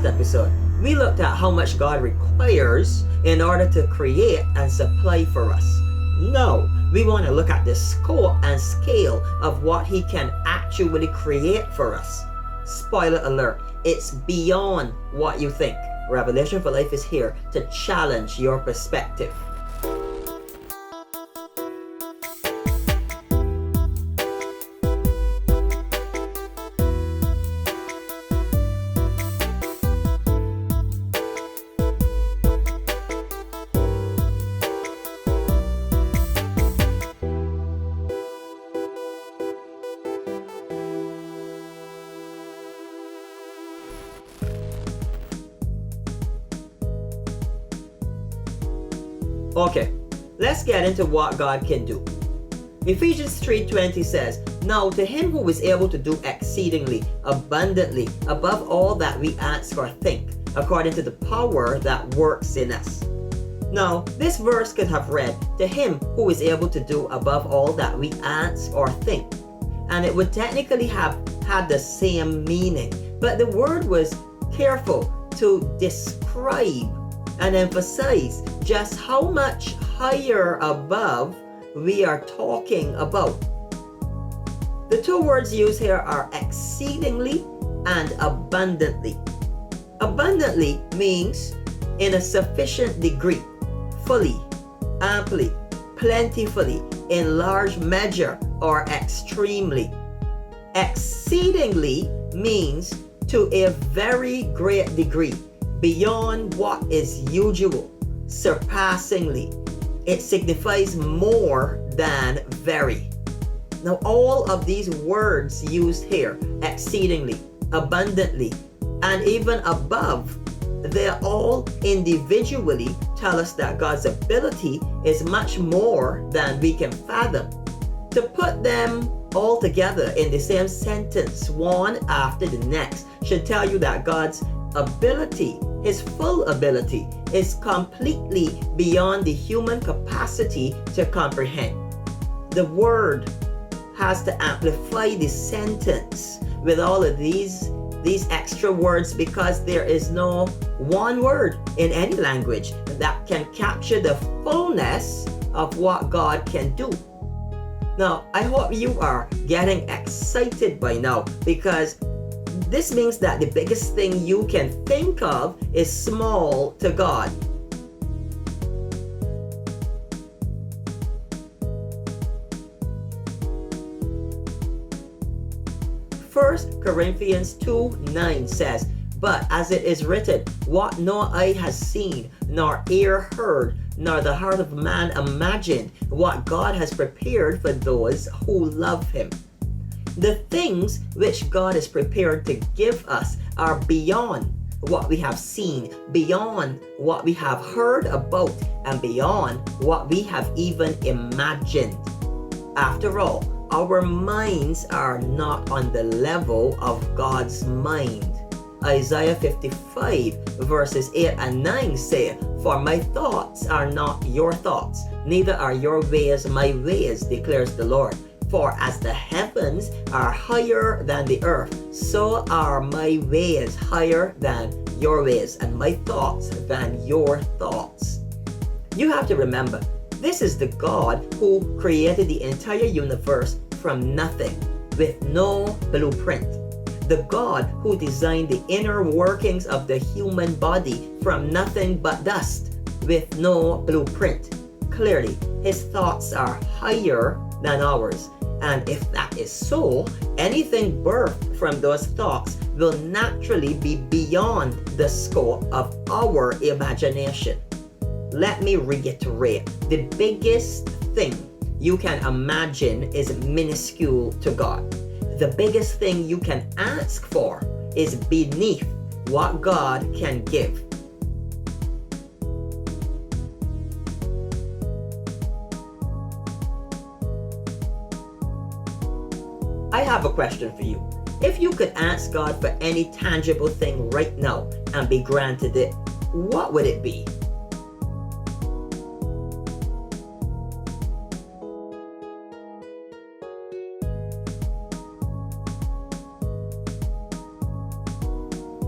episode, we looked at how much God requires in order to create and supply for us. Now, we want to look at the scope and scale of what He can actually create for us. Spoiler alert, it's beyond what you think. Revelation for Life is here to challenge your perspective. Okay, let's get into what God can do. Ephesians 3:20 says, "Now to Him who is able to do exceedingly, abundantly, above all that we ask or think, according to the power that works in us." Now, this verse could have read, "To Him who is able to do above all that we ask or think," and it would technically have had the same meaning, but the word was careful to describe and emphasize just how much higher above we are talking about. The two words used here are exceedingly and abundantly. Abundantly means in a sufficient degree, fully, amply, plentifully, in large measure, or extremely. Exceedingly means to a very great degree, beyond what is usual, surpassingly. It signifies more than very. Now, all of these words used here, exceedingly, abundantly, and even above, they all individually tell us that God's ability is much more than we can fathom. To put them all together in the same sentence, one after the next, should tell you that God's ability, His full ability, is completely beyond the human capacity to comprehend. The Word has to amplify the sentence with all of these extra words, because there is no one word in any language that can capture the fullness of what God can do. Now, I hope you are getting excited by now, because this means that the biggest thing you can think of is small to God. First Corinthians 2:9 says, "But as it is written, what no eye has seen, nor ear heard, nor the heart of man imagined, what God has prepared for those who love Him." The things which God is prepared to give us are beyond what we have seen, beyond what we have heard about, and beyond what we have even imagined. After all, our minds are not on the level of God's mind. Isaiah 55 verses 8 and 9 say, "For my thoughts are not your thoughts, neither are your ways my ways, declares the Lord. For as the heavens are higher than the earth, so are my ways higher than your ways, and my thoughts than your thoughts." You have to remember, this is the God who created the entire universe from nothing, with no blueprint. The God who designed the inner workings of the human body from nothing but dust, with no blueprint. Clearly, His thoughts are higher than ours. And if that is so, anything birthed from those thoughts will naturally be beyond the scope of our imagination. Let me reiterate, the biggest thing you can imagine is minuscule to God. The biggest thing you can ask for is beneath what God can give. I have a question for you. If you could ask God for any tangible thing right now and be granted it, what would it be?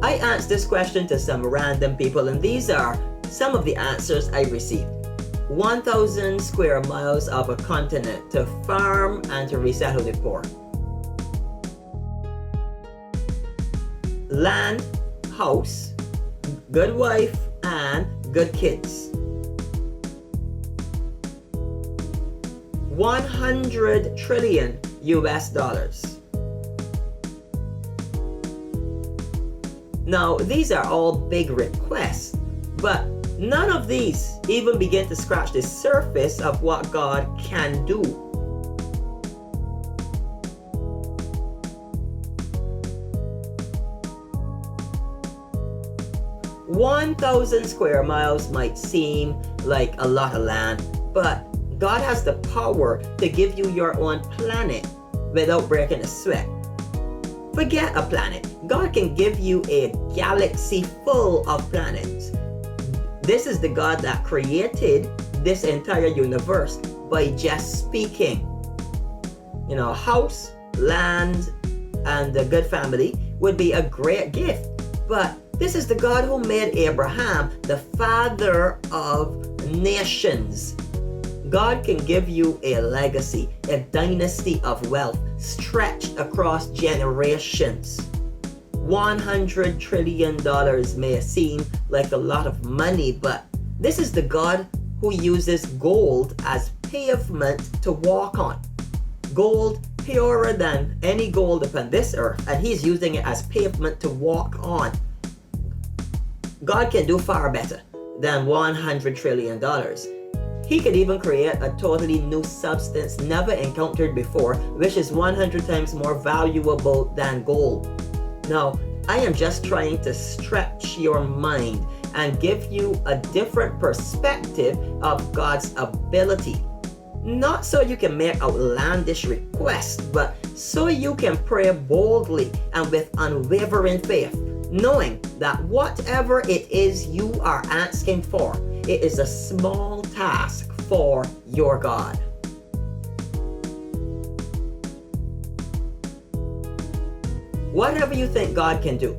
I asked this question to some random people, and these are some of the answers I received. 1,000 square miles of a continent to farm and to resettle the poor. Land, house, good wife, and good kids. 100 trillion US dollars. Now, these are all big requests, but none of these even begin to scratch the surface of what God can do. "1,000 square miles might seem like a lot of land, but God has the power to give you your own planet without breaking a sweat. Forget a planet. God can give you a galaxy full of planets. This is the God that created this entire universe by just speaking. You know, house, land, and a good family would be a great gift. But this is the God who made Abraham the father of nations. God can give you a legacy, a dynasty of wealth stretched across generations. $100 trillion may seem like a lot of money, but this is the God who uses gold as pavement to walk on. Gold purer than any gold upon this earth, and he's using it as pavement to walk on. God can do far better than $100 trillion. He could even create a totally new substance never encountered before, which is 100 times more valuable than gold. Now, I am just trying to stretch your mind and give you a different perspective of God's ability. Not so you can make outlandish requests, but so you can pray boldly and with unwavering faith, knowing that whatever it is you are asking for, it is a small task for your God. Whatever you think God can do,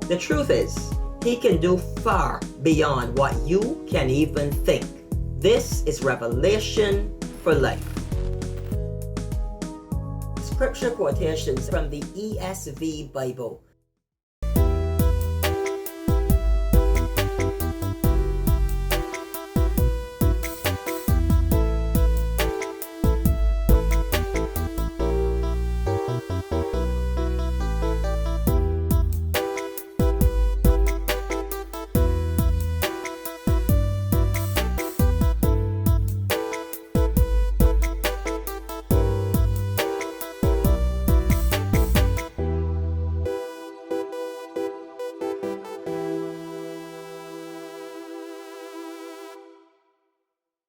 the truth is, He can do far beyond what you can even think. This is revelation for life. Scripture quotations from the ESV Bible.